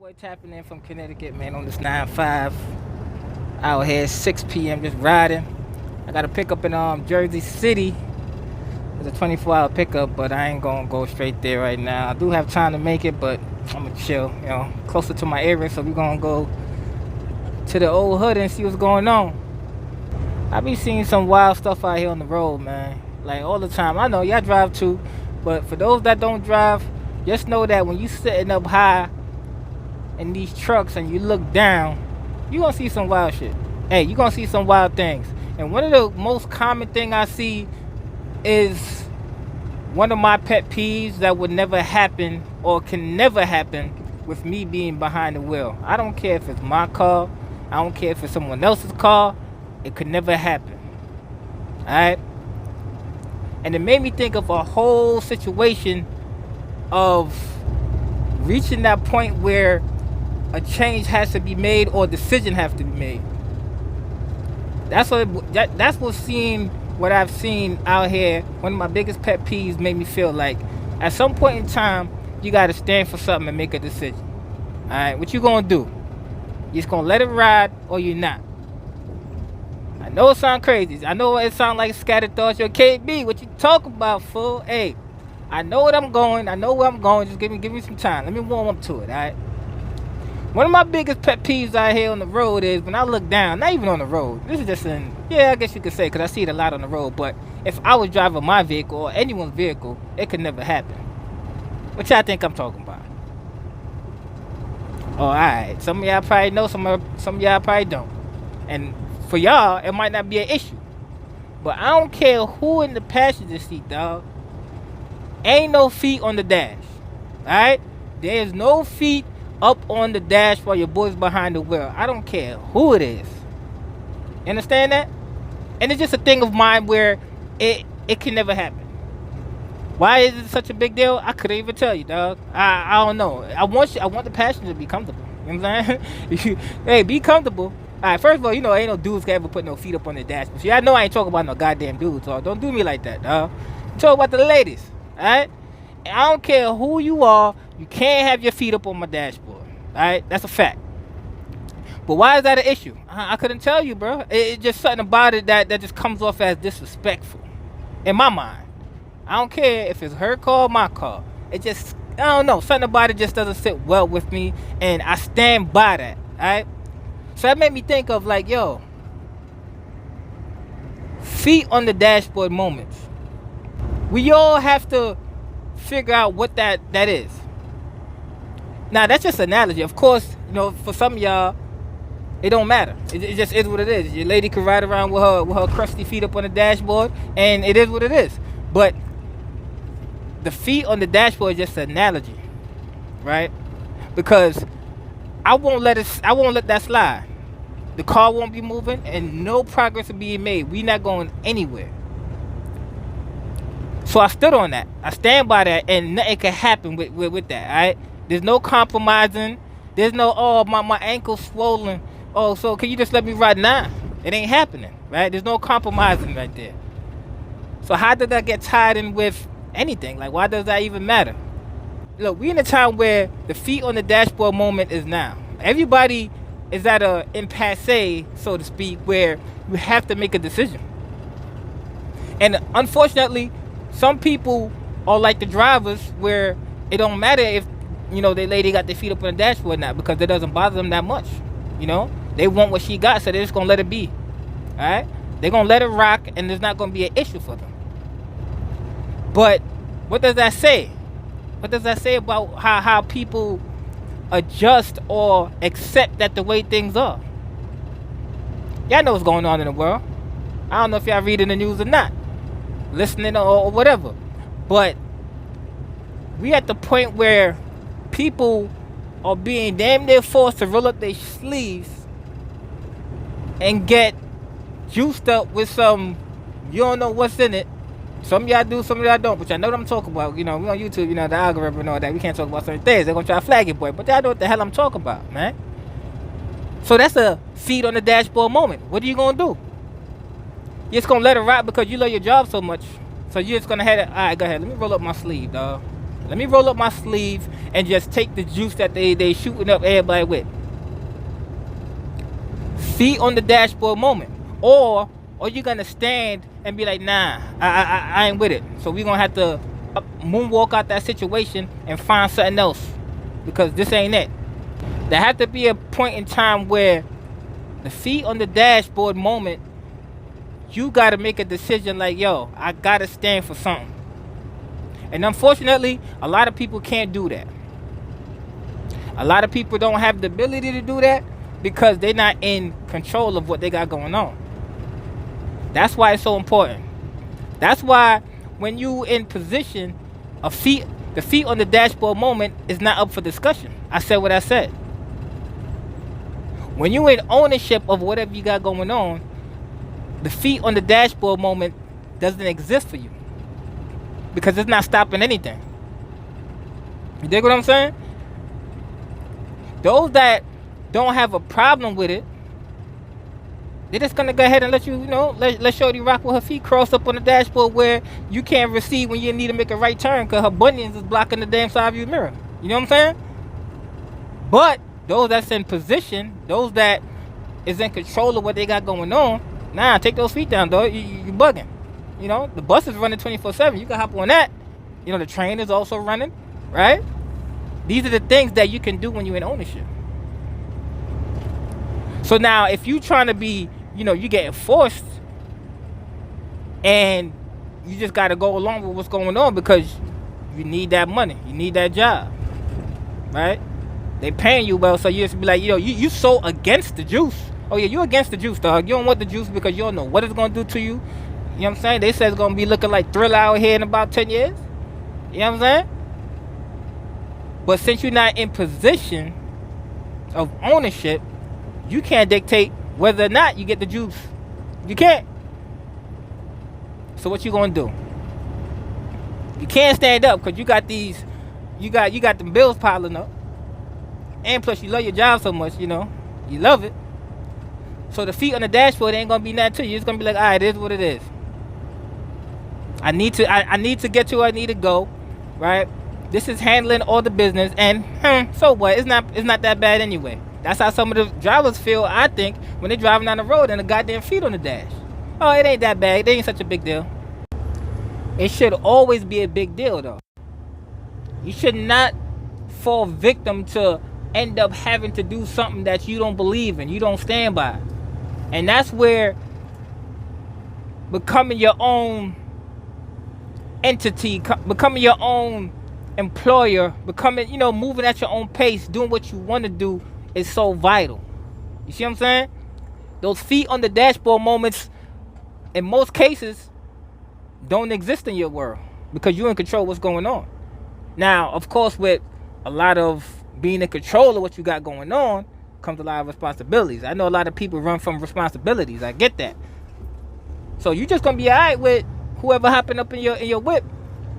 Boy tapping in from Connecticut, man, on this 9-5 out here, 6 p.m. just riding. I got a pickup in Jersey City. It's a 24-hour pickup, but I ain't gonna go straight there right now. I do have time to make it, but I'm gonna chill, closer to my area. So we're gonna go to the old hood and see what's going on. I be seeing some wild stuff out here on the road, man. Like all the time. I know y'all drive too, but for those that don't drive, just know that when you sitting up high in these trucks and you look down, you gonna see some wild shit. Hey, you gonna see some wild things. And one of the most common thing I see is one of my pet peeves that would never happen or can never happen with me being behind the wheel. I don't care if it's my car, I don't care if it's someone else's car, it could never happen. Alright? And it made me think of a whole situation of reaching that point where a change has to be made or a decision has to be made. That's what I've seen out here. One of my biggest pet peeves made me feel like at some point in time you gotta stand for something and make a decision. Alright, what you gonna do? You just gonna let it ride or you not? I know it sound crazy. I know it sound like scattered thoughts. Yo, KayBee, what you talk about, fool? Hey, I know what I'm going. I know where I'm going. Just give me some time. Let me warm up to it, alright? One of my biggest pet peeves out here on the road is when I look down, not even on the road. This is just I guess you could say, because I see it a lot on the road. But if I was driving my vehicle or anyone's vehicle, it could never happen. What y'all think I'm talking about? Oh, alright. Some of y'all probably know, some of y'all probably don't. And for y'all, it might not be an issue. But I don't care who in the passenger seat, dog. Ain't no feet on the dash. Alright? There's no feet up on the dash while your boy's behind the wheel. I don't care who it is. Understand that? And it's just a thing of mine where it can never happen. Why is it such a big deal? I couldn't even tell you, dog. I don't know. I want the passenger to be comfortable. You know what I'm saying? Hey, be comfortable. Alright, first of all, ain't no dudes can ever put no feet up on the dash. But see, I know I ain't talking about no goddamn dudes, so don't do me like that, dog. I'm talking about the ladies. Alright? I don't care who you are, you can't have your feet up on my dashboard. Alright? That's a fact. But why is that an issue? I couldn't tell you, bro. It's just something about it that just comes off as disrespectful. In my mind. I don't care if it's her car or my car. It just, I don't know. Something about it just doesn't sit well with me. And I stand by that. Alright? So that made me think of like, yo, feet on the dashboard moments. We all have to figure out what that is. Now that's just an analogy. Of course, for some of y'all, it don't matter. It just is what it is. Your lady can ride around with her crusty feet up on the dashboard, and it is what it is. But the feet on the dashboard is just an analogy, right? Because I won't let that slide. The car won't be moving, and no progress will be made. We not going anywhere. So I stood on that. I stand by that, and nothing can happen with that. All right. There's no compromising. There's no, my ankle's swollen. Oh, so can you just let me ride now? It ain't happening, right? There's no compromising right there. So how did that get tied in with anything? Like, why does that even matter? Look, we in a time where the feet on the dashboard moment is now. Everybody is at a impasse, so to speak, where you have to make a decision. And unfortunately, some people are like the drivers where it don't matter if, the lady got their feet up on the dashboard now, because it doesn't bother them that much. They want what she got, so they're just going to let it be. Alright? They're going to let it rock, and there's not going to be an issue for them. But what does that say? What does that say about how people adjust or accept that the way things are? Y'all know what's going on in the world. I don't know if y'all reading the news or not, listening or whatever. But we at the point where people are being damn near forced to roll up their sleeves and get juiced up with some, you don't know what's in it. Some of y'all do, some of y'all don't, but y'all know what I'm talking about. We on YouTube, the algorithm and all that. We can't talk about certain things. They're going to try to flag it, boy. But y'all know what the hell I'm talking about, man. So that's a feet on the dashboard moment. What are you going to do? You're just going to let it rock because you love your job so much. So you're just going to have it. All right, go ahead. Let me roll up my sleeve, dog. Let me roll up my sleeve and just take the juice that they shooting up everybody with. Feet on the dashboard moment. Or you're gonna stand and be like, nah, I ain't with it. So we're gonna have to moonwalk out that situation and find something else, because this ain't it. There have to be a point in time where the feet on the dashboard moment, you gotta make a decision like, yo, I gotta stand for something. And unfortunately, a lot of people can't do that. A lot of people don't have the ability to do that because they're not in control of what they got going on. That's why it's so important. That's why when you in position, the feet on the dashboard moment is not up for discussion. I said what I said. When you in ownership of whatever you got going on, the feet on the dashboard moment doesn't exist for you, because it's not stopping anything. You dig what I'm saying? Those that don't have a problem with it, they're just gonna go ahead and let let Shorty rock with her feet crossed up on the dashboard, where you can't receive when you need to make a right turn because her bunions is blocking the damn side view mirror. You know what I'm saying? But those that's in position, those that is in control of what they got going on, nah, take those feet down, dog. You bugging. You know, the bus is running 24/7. You can hop on that. You know, the train is also running, right? These are the things that you can do when you're in ownership. So now, if you trying to be, you getting forced, and you just got to go along with what's going on because you need that money, you need that job, right? They paying you well, so you just be like, you so against the juice. Oh yeah, you against the juice, dog. You don't want the juice because you don't know what it's gonna do to you. You know what I'm saying? They said it's gonna be looking like Thriller out here in about 10 years. You know what I'm saying? But since you're not in position of ownership, you can't dictate whether or not you get the juice. You can't. So what you gonna do? You can't stand up because you got them bills piling up. And plus you love your job so much, you love it. So the feet on the dashboard ain't gonna be nothing to you. It's gonna be like, all right, it is what it is. I need to get to where I need to go, right? This is handling all the business, and so what? It's not that bad anyway. That's how some of the drivers feel, I think, when they're driving down the road and the goddamn feet on the dash. Oh, it ain't that bad. It ain't such a big deal. It should always be a big deal, though. You should not fall victim to end up having to do something that you don't believe in, you don't stand by. And that's where becoming your own entity, becoming your own employer, becoming, moving at your own pace, doing what you want to do is so vital. You see what I'm saying? Those feet on the dashboard moments, in most cases, don't exist in your world because you're in control of what's going on. Now, of course, with a lot of being in control of what you got going on comes a lot of responsibilities. I know a lot of people run from responsibilities. I get that. So you just gonna be alright with whoever hopping up in your whip,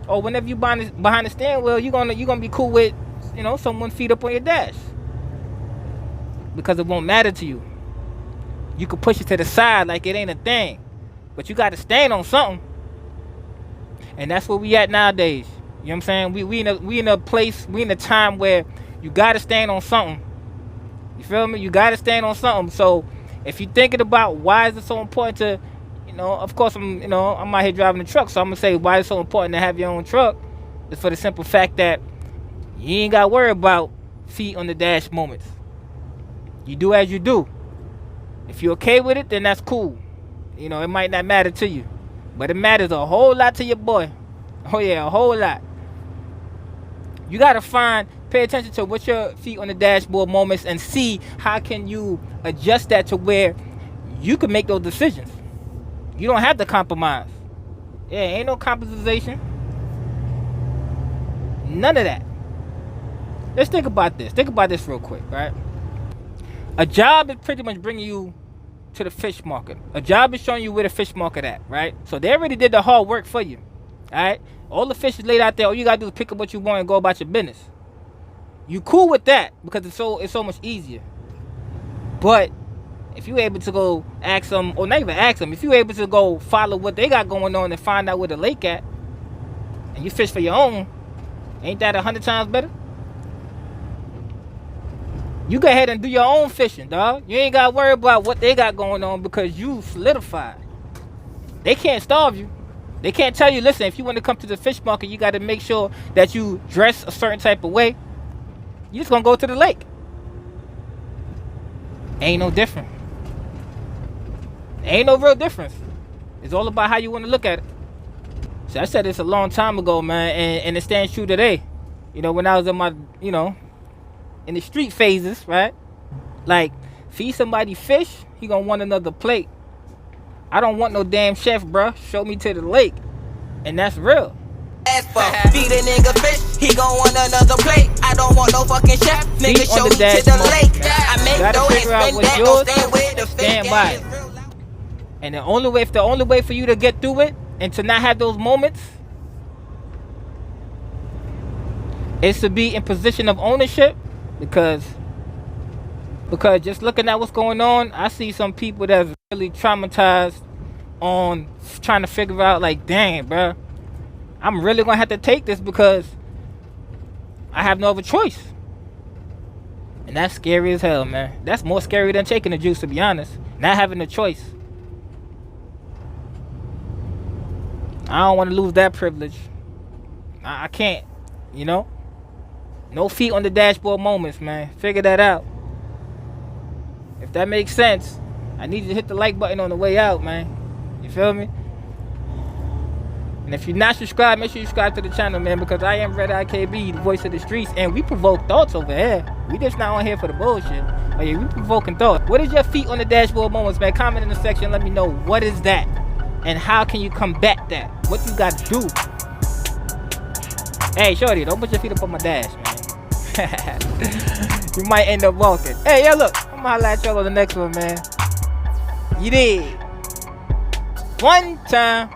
or whenever you behind the steering wheel, you're gonna be cool with someone feet up on your dash, because it won't matter to you. You can push it to the side like it ain't a thing, but you got to stand on something, and that's where we at nowadays. You know what I'm saying? We in a place, we in a time where you got to stand on something. You feel me? You got to stand on something. So if you're thinking about why is it so important to, of course I'm out here driving a truck, so I'm gonna say why it's so important to have your own truck. It's for the simple fact that you ain't got to worry about feet on the dash moments. You do as you do. If you're okay with it, then that's cool. It might not matter to you, but it matters a whole lot to your boy. Oh yeah, a whole lot. You gotta pay attention to what's your feet on the dashboard moments, and see how can you adjust that to where you can make those decisions. You don't have to compromise. Yeah, ain't no compromisation. None of that. Let's think about this. Think about this real quick, right? A job is pretty much bringing you to the fish market. A job is showing you where the fish market at, right? So they already did the hard work for you, all right? All the fish is laid out there. All you gotta do is pick up what you want and go about your business. You cool with that because it's so much easier. But if you able to go ask them, or not even ask them, if you able to go follow what they got going on and find out where the lake at, and you fish for your own, Ain't that 100 times better? You go ahead and do your own fishing, dog. You ain't got to worry about what they got going on because you solidified. They can't starve you. They can't tell you, listen, if you want to come to the fish market, you got to make sure that you dress a certain type of way. You just going to go to the lake. Ain't no different. Ain't no real difference. It's all about how you want to look at it. So I said this a long time ago, man, and it stands true today. You know, when I was in my, you know, in the street phases, right? Like, feed somebody fish, he gonna want another plate. I don't want no damn chef, bruh. Show me to the lake. And that's real. Feed a nigga fish, he gon' want another plate. I don't want no fucking chef, nigga, show me to the lake. I make dough and spend that, don't stand with the stand by it. And the only way for you to get through it and to not have those moments is to be in position of ownership, because just looking at what's going on, I see some people that's really traumatized on trying to figure out, like, dang, bro, I'm really gonna have to take this because I have no other choice. And that's scary as hell, man. That's more scary than taking the juice, to be honest. Not having a choice. I don't want to lose that privilege. I can't, you know? No feet on the dashboard moments, man. Figure that out. If that makes sense, I need you to hit the like button on the way out, man. You feel me? And if you're not subscribed, make sure you subscribe to the channel, man, because I am RedEye KayBee, the voice of the streets, and we provoke thoughts over here. We just not on here for the bullshit. But yeah, we provoking thoughts. What is your feet on the dashboard moments, man? Comment in the section. Let me know, what is that? And how can you combat that? What you got to do? Hey, shorty, don't put your feet up on my dash, man. You might end up walking. Hey, yo, look. I'm gonna holla at y'all on the next one, man. You did. One time.